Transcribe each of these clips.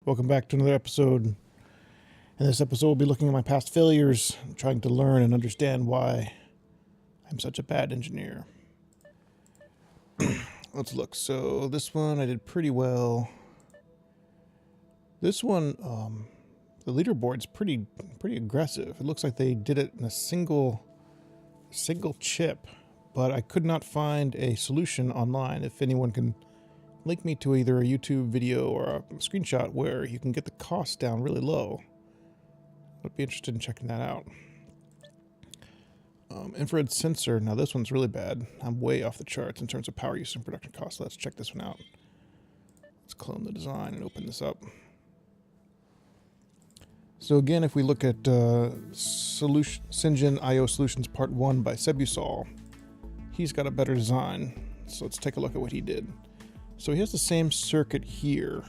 Welcome back to another episode. In this episode, we'll be looking at my past failures, trying to learn and understand why I'm such a bad engineer. Let's look. So this one I did pretty well. This one, the leaderboard's pretty aggressive. It looks like they did it in a single chip, but I could not find a solution online. If anyone can link me to either a YouTube video or a screenshot where you can get the cost down really low, I'd be interested in checking that out. Infrared sensor. Now this one's really bad. I'm way off the charts in terms of power use and production costs. So let's check this one out. Let's clone the design and open this up. So again, if we look at SHENZHEN IO Solutions Part 1 by Sebusol, he's got a better design. So let's take a look at what he did. So he has the same circuit here,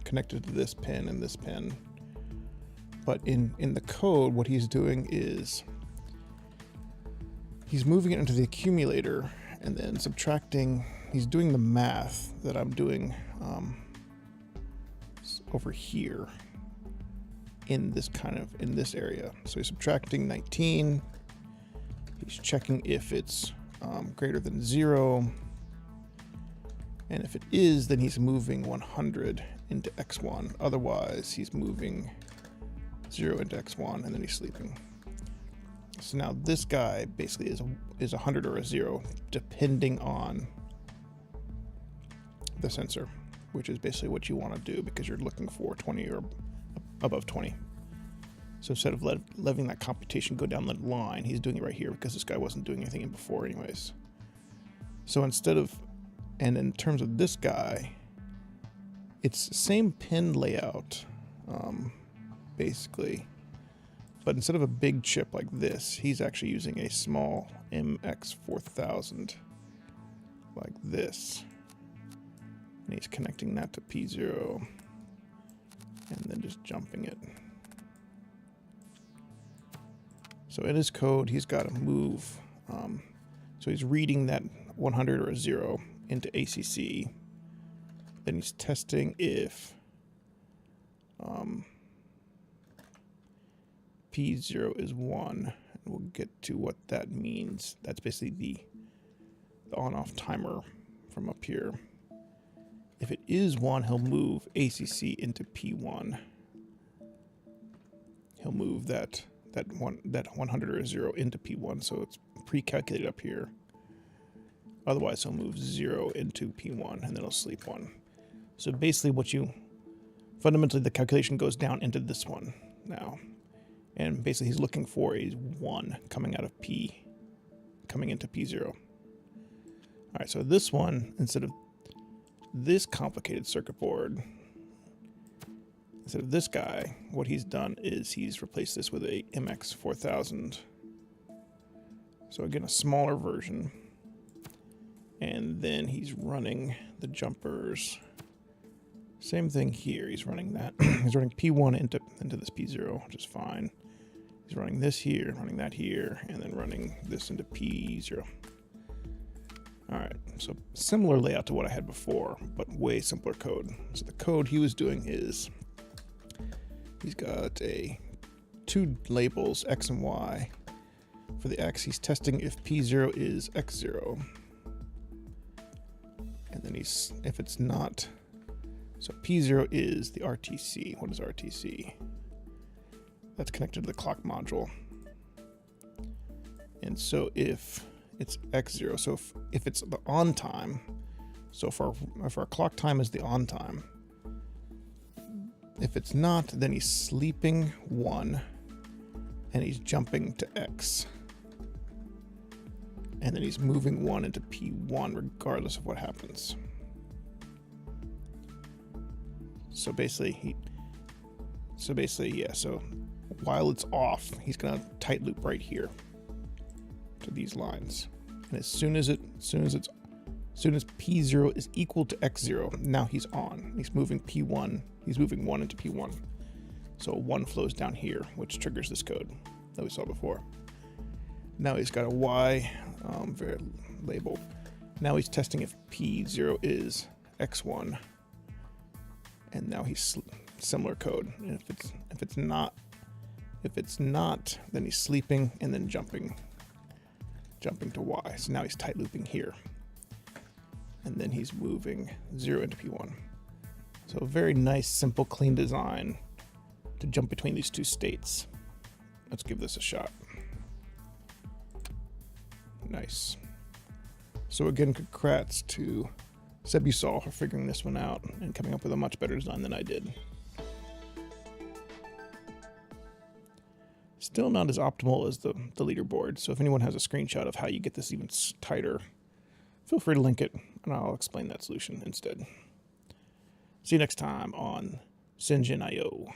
connected to this pin and this pin. But in the code, what he's doing is he's moving it into the accumulator and then subtracting. He's doing the math that I'm doing over here in this area. So he's subtracting 19. He's checking if it's greater than 0. And if it is, then he's moving 100 into X1. Otherwise, he's moving 0 into X1, and then he's sleeping. So now this guy basically is 100 or a 0, depending on the sensor, which is basically what you want to do because you're looking for 20 or above 20. So instead of letting that computation go down the line, he's doing it right here because this guy wasn't doing anything before anyways. So and in terms of this guy, it's the same pin layout, basically. But instead of a big chip like this, he's actually using a small MX4000 like this. And he's connecting that to P0 and then just jumping it. So in his code, he's got to move. So he's reading that 100 or a 0 into ACC. Then he's testing if P0 is 1. And we'll get to what that means. That's basically the on-off timer from up here. If it is 1, he'll move ACC into P1. He'll move that 100 or 0 into P1, so it's pre-calculated up here. Otherwise, he'll move 0 into P1, and then he'll sleep 1. So basically fundamentally the calculation goes down into this one now. And basically he's looking for a 1 coming out of P, coming into P0. All right, so this one, instead of this complicated circuit board, instead of this guy, what he's done is he's replaced this with a MX4000. So again, a smaller version. And then he's running the jumpers. Same thing here. He's running that. He's running P1 into this P0, which is fine. He's running this here, running that here, and then running this into P0. All right, so similar layout to what I had before, but way simpler code. So the code he was doing is he's got two labels, X and Y. For the X, he's testing if P0 is X0. And then if it's not, so P0 is the RTC. What is RTC? That's connected to the clock module. And so if it's X0, so if it's the on time, so if our clock time is the on time, if it's not, then he's sleeping 1 and he's jumping to X. And then he's moving 1 into P1 regardless of what happens. So basically, so while it's off, he's gonna tight loop right here to these lines. And as soon as P0 is equal to X0, now he's on. He's moving P1. He's moving 1 into P1. So 1 flows down here, which triggers this code that we saw before. Now he's got a Y label. Now he's testing if P0 is X1. And now he's similar code. And if it's not, then he's sleeping and then jumping to Y. So now he's tight looping here. And then he's moving 0 into P1. So a very nice, simple, clean design to jump between these two states. Let's give this a shot. Nice. So again, congrats to Sebusol for figuring this one out and coming up with a much better design than I did. Still not as optimal as the leaderboard, so if anyone has a screenshot of how you get this even tighter, feel free to link it, and I'll explain that solution instead. See you next time on SHENZHEN.io.